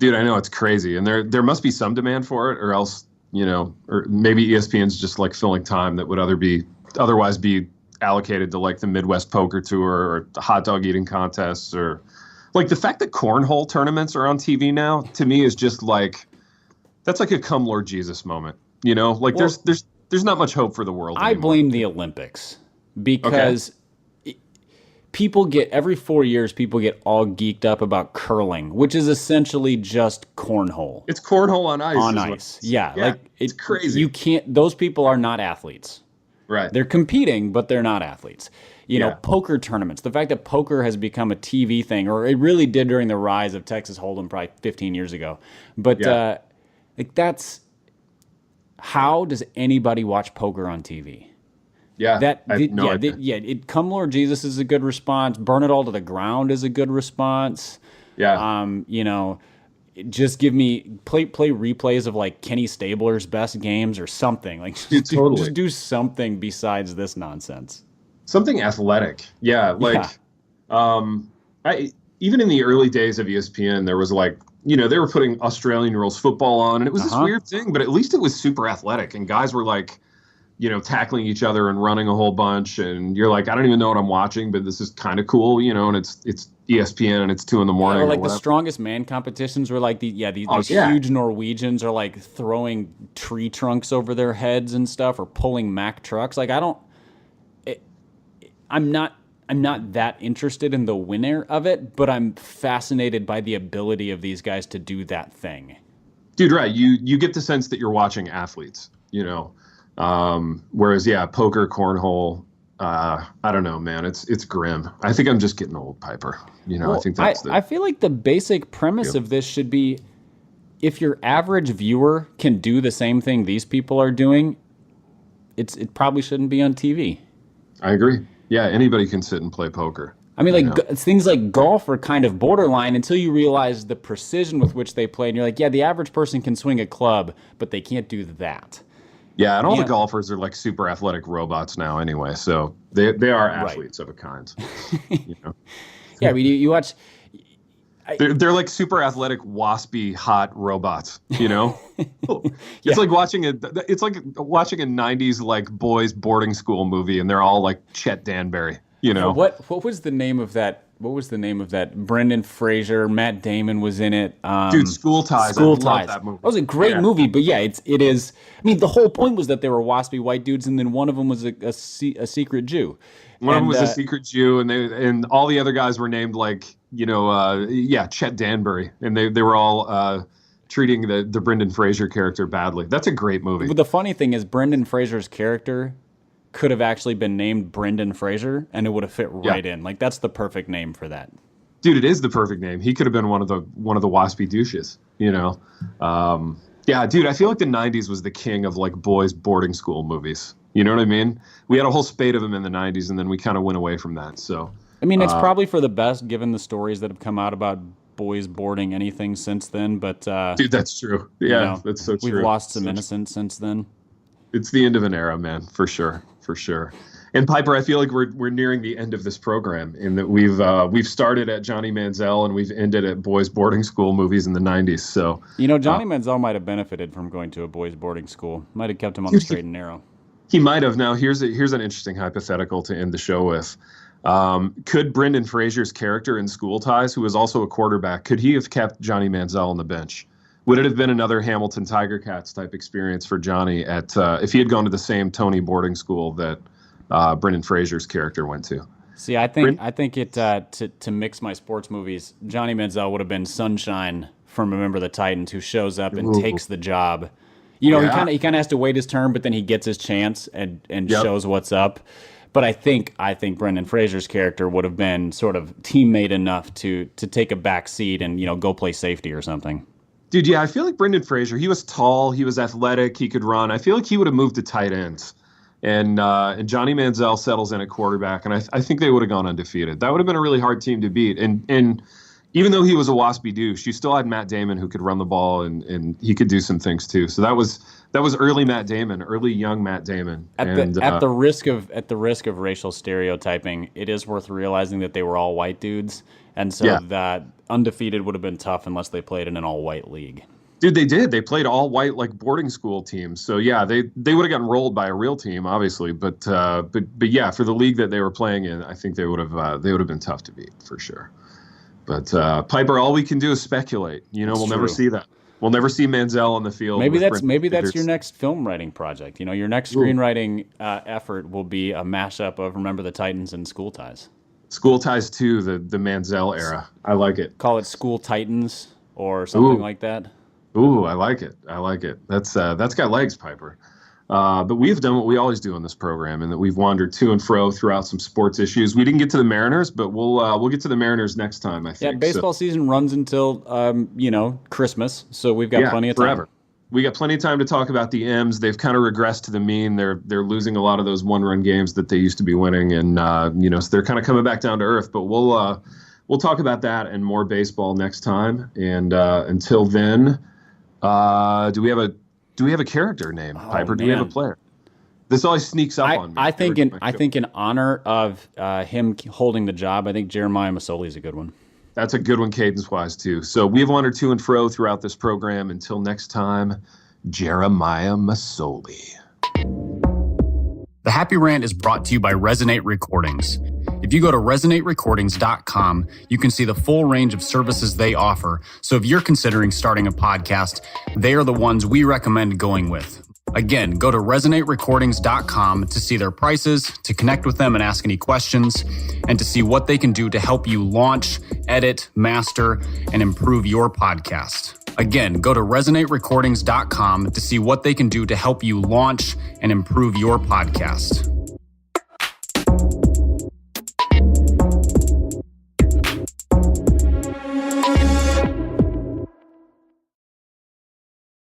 Speaker 2: Dude, I know it's crazy. And there must be some demand for it or else, or maybe ESPN's just like filling time that would otherwise be allocated to like the Midwest Poker Tour or the hot dog eating contests or like the fact that cornhole tournaments are on TV now to me is just like that's like a come Lord Jesus moment. Like there's not much hope for the world anymore.
Speaker 3: I blame the Olympics because people get every 4 years people get all geeked up about curling, which is essentially just cornhole.
Speaker 2: It's cornhole on ice.
Speaker 3: On ice. Yeah, like
Speaker 2: it's crazy.
Speaker 3: You can't those people are not athletes.
Speaker 2: Right.
Speaker 3: They're competing, but they're not athletes. Poker tournaments. The fact that poker has become a TV thing, or it really did during the rise of Texas Hold'em probably 15 years ago. But that's how does anybody watch poker on TV?
Speaker 2: Yeah,
Speaker 3: Come Lord Jesus is a good response. Burn it all to the ground is a good response.
Speaker 2: Yeah.
Speaker 3: Just give me play replays of like Kenny Stabler's best games or something. Like
Speaker 2: totally.
Speaker 3: Just do something besides this nonsense.
Speaker 2: Something athletic. Yeah. Even in the early days of ESPN, there was like, they were putting Australian rules football on and it was this weird thing, but at least it was super athletic and guys were like, tackling each other and running a whole bunch. And you're like, I don't even know what I'm watching, but this is kind of cool, and it's ESPN and it's 2 a.m.
Speaker 3: Or like the strongest man competitions were like these huge Norwegians are like throwing tree trunks over their heads and stuff or pulling Mack trucks. Like I'm not that interested in the winner of it, but I'm fascinated by the ability of these guys to do that thing.
Speaker 2: Dude, right. You get the sense that you're watching athletes, whereas, poker, cornhole, I don't know, man. It's grim. I think I'm just getting old, Piper. I think
Speaker 3: I feel like the basic premise of this should be if your average viewer can do the same thing these people are doing, it probably shouldn't be on TV.
Speaker 2: I agree. Yeah, anybody can sit and play poker.
Speaker 3: I mean, things like golf are kind of borderline until you realize the precision with which they play. And you're like, the average person can swing a club, but they can't do that.
Speaker 2: Yeah, and all the golfers are like super athletic robots now anyway, so they are athletes of a kind. You know?
Speaker 3: Yeah, I mean, you watch.
Speaker 2: They're like super athletic, waspy, hot robots. You know, it's like watching a 90s like boys boarding school movie, and they're all like Chet Danbury. You know,
Speaker 3: what was the name of that? What was the name of that? Brendan Fraser, Matt Damon was in it.
Speaker 2: Dude, School Ties. I love that movie.
Speaker 3: That was a great movie, but yeah, it is. I mean, the whole point was that they were waspy white dudes, and then one of them was a secret Jew.
Speaker 2: One of them was a secret Jew, and all the other guys were named like Chet Danbury, and they were all treating the Brendan Fraser character badly. That's a great movie.
Speaker 3: But the funny thing is, Brendan Fraser's character could have actually been named Brendan Fraser, and it would have fit right in. Like, that's the perfect name for that.
Speaker 2: Dude, it is the perfect name. He could have been one of the waspy douches, you know. Yeah, dude, I feel like the 90s was the king of like boys boarding school movies. You know what I mean? We had a whole spate of them in the 90s, and then we kind of went away from that. So
Speaker 3: I mean, it's probably for the best given the stories that have come out about boys boarding anything since then, but
Speaker 2: dude, that's true. Yeah, that's so true.
Speaker 3: We've lost some innocence since then.
Speaker 2: It's the end of an era, man, for sure. And Piper, I feel like we're nearing the end of this program in that we've started at Johnny Manziel and we've ended at boys boarding school movies in the 90s. So
Speaker 3: Johnny Manziel might have benefited from going to a boys boarding school. Might have kept him on the straight and narrow.
Speaker 2: He might have. Now here's an interesting hypothetical to end the show with. Could Brendan Fraser's character in School Ties, who was also a quarterback, could he have kept Johnny Manziel on the bench? Would it have been another Hamilton Tiger Cats type experience for Johnny if he had gone to the same Tony boarding school that Brendan Fraser's character went to?
Speaker 3: See, I think to mix my sports movies, Johnny Manziel would have been Sunshine from Remember the Titans, who shows up and takes the job. He kind of has to wait his turn, but then he gets his chance and shows what's up. But I think Brendan Fraser's character would have been sort of teammate enough to take a back seat and go play safety or something.
Speaker 2: Dude, yeah, I feel like Brendan Fraser, he was tall, he was athletic, he could run. I feel like he would have moved to tight ends. And Johnny Manziel settles in at quarterback, and I think they would have gone undefeated. That would have been a really hard team to beat. And even though he was a waspy douche, you still had Matt Damon who could run the ball, and he could do some things too. So that was early Matt Damon, early young Matt Damon.
Speaker 3: At the risk of racial stereotyping, it is worth realizing that they were all white dudes, and so that undefeated would have been tough unless they played in an all-white league.
Speaker 2: Dude, they did. They played all white like boarding school teams. So yeah, they would have gotten rolled by a real team, obviously. But yeah, for the league that they were playing in, I think they would have been tough to beat for sure. But Piper, all we can do is speculate. We'll never see that. We'll never see Manziel on the field.
Speaker 3: Maybe that's your next film writing project. Your next screenwriting effort will be a mashup of Remember the Titans and School Ties.
Speaker 2: School Ties 2, the Manziel era. I like it.
Speaker 3: Call it School Titans or something like that.
Speaker 2: Ooh, I like it. That's got legs, Piper. But we've done what we always do on this program, in that we've wandered to and fro throughout some sports issues. We didn't get to the Mariners, but we'll get to the Mariners next time, I think.
Speaker 3: Yeah, baseball season runs until Christmas, so we've got plenty of time.
Speaker 2: Forever. We got plenty of time to talk about the M's. They've kind of regressed to the mean. They're losing a lot of those one-run games that they used to be winning, and so they're kind of coming back down to earth. But we'll talk about that and more baseball next time. And until then, do we have a character name, Piper? Do we have a player? This always sneaks up on me.
Speaker 3: I think in honor of him holding the job, I think Jeremiah Masoli is a good one.
Speaker 2: That's a good one, cadence-wise, too. So we've wandered to and fro throughout this program. Until next time, Jeremiah Masoli.
Speaker 1: The Happy Rant is brought to you by Resonate Recordings. If you go to resonaterecordings.com, you can see the full range of services they offer. So if you're considering starting a podcast, they are the ones we recommend going with. Again, go to resonaterecordings.com to see their prices, to connect with them and ask any questions, and to see what they can do to help you launch, edit, master, and improve your podcast. Again, go to resonaterecordings.com to see what they can do to help you launch and improve your podcast.